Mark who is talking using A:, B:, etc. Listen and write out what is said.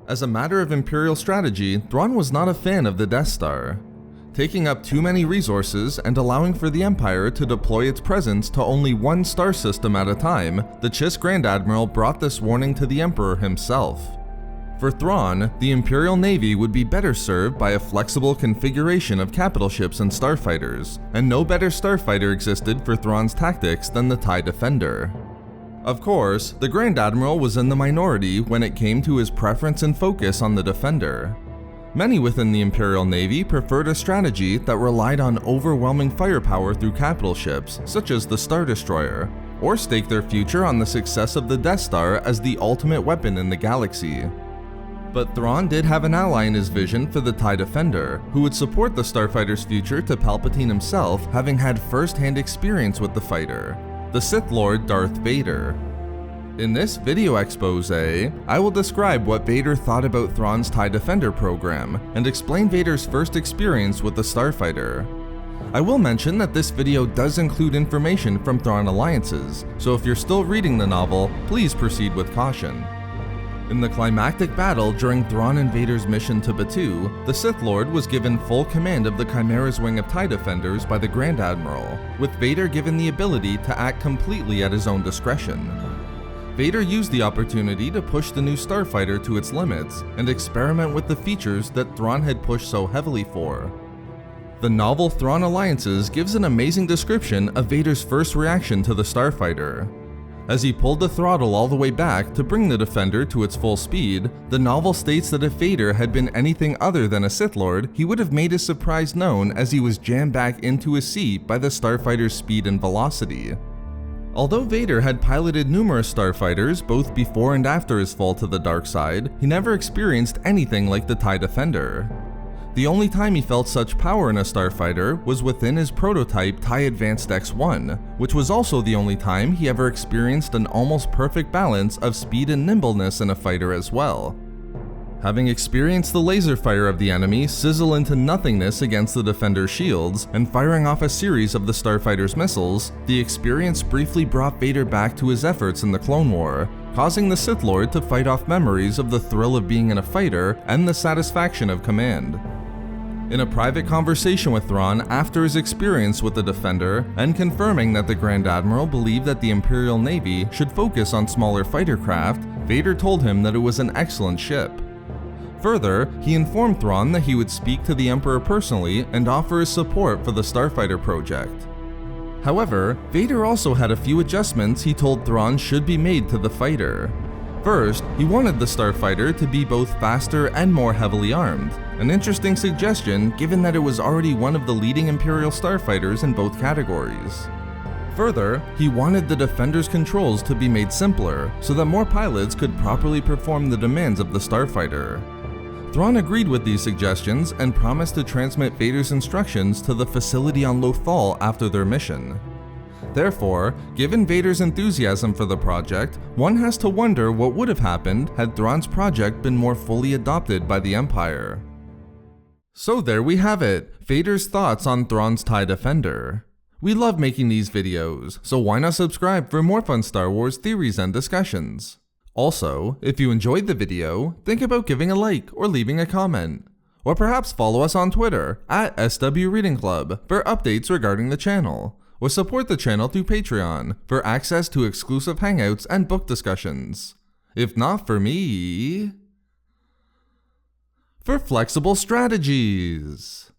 A: As a matter of Imperial strategy, Thrawn was not a fan of the Death Star. Taking up too many resources and allowing for the Empire to deploy its presence to only one star system at a time, the Chiss Grand Admiral brought this warning to the Emperor himself. For Thrawn, the Imperial Navy would be better served by a flexible configuration of capital ships and starfighters, and no better starfighter existed for Thrawn's tactics than the TIE Defender. Of course, the Grand Admiral was in the minority when it came to his preference and focus on the Defender. Many within the Imperial Navy preferred a strategy that relied on overwhelming firepower through capital ships, such as the Star Destroyer, or staked their future on the success of the Death Star as the ultimate weapon in the galaxy. But Thrawn did have an ally in his vision for the TIE Defender, who would support the starfighter's future to Palpatine himself, having had first-hand experience with the fighter, the Sith Lord Darth Vader. In this video expose, I will describe what Vader thought about Thrawn's TIE Defender program, and explain Vader's first experience with the starfighter. I will mention that this video does include information from Thrawn alliances, so if you're still reading the novel, please proceed with caution. In the climactic battle during Thrawn and Vader's mission to Batuu, the Sith Lord was given full command of the Chimera's wing of TIE Defenders by the Grand Admiral, with Vader given the ability to act completely at his own discretion. Vader used the opportunity to push the new starfighter to its limits and experiment with the features that Thrawn had pushed so heavily for. The novel Thrawn Alliances gives an amazing description of Vader's first reaction to the starfighter. As he pulled the throttle all the way back to bring the Defender to its full speed, the novel states that if Vader had been anything other than a Sith Lord, he would have made his surprise known as he was jammed back into his seat by the starfighter's speed and velocity. Although Vader had piloted numerous starfighters both before and after his fall to the dark side, he never experienced anything like the TIE Defender. The only time he felt such power in a starfighter was within his prototype TIE Advanced X-1, which was also the only time he ever experienced an almost perfect balance of speed and nimbleness in a fighter as well. Having experienced the laser fire of the enemy sizzle into nothingness against the Defender's shields and firing off a series of the starfighter's missiles, the experience briefly brought Vader back to his efforts in the Clone War, causing the Sith Lord to fight off memories of the thrill of being in a fighter and the satisfaction of command. In a private conversation with Thrawn after his experience with the Defender, and confirming that the Grand Admiral believed that the Imperial Navy should focus on smaller fighter craft, Vader told him that it was an excellent ship. Further, he informed Thrawn that he would speak to the Emperor personally and offer his support for the starfighter project. However, Vader also had a few adjustments he told Thrawn should be made to the fighter. First, he wanted the starfighter to be both faster and more heavily armed, an interesting suggestion given that it was already one of the leading Imperial starfighters in both categories. Further, he wanted the Defender's controls to be made simpler so that more pilots could properly perform the demands of the starfighter. Thrawn agreed with these suggestions and promised to transmit Vader's instructions to the facility on Lothal after their mission. Therefore, given Vader's enthusiasm for the project, one has to wonder what would have happened had Thrawn's project been more fully adopted by the Empire. So there we have it, Vader's thoughts on Thrawn's TIE Defender. We love making these videos, so why not subscribe for more fun Star Wars theories and discussions? Also, if you enjoyed the video, think about giving a like or leaving a comment. Or perhaps follow us on Twitter at SW Reading Club for updates regarding the channel. Or support the channel through Patreon for access to exclusive hangouts and book discussions. If not for me, for flexible strategies.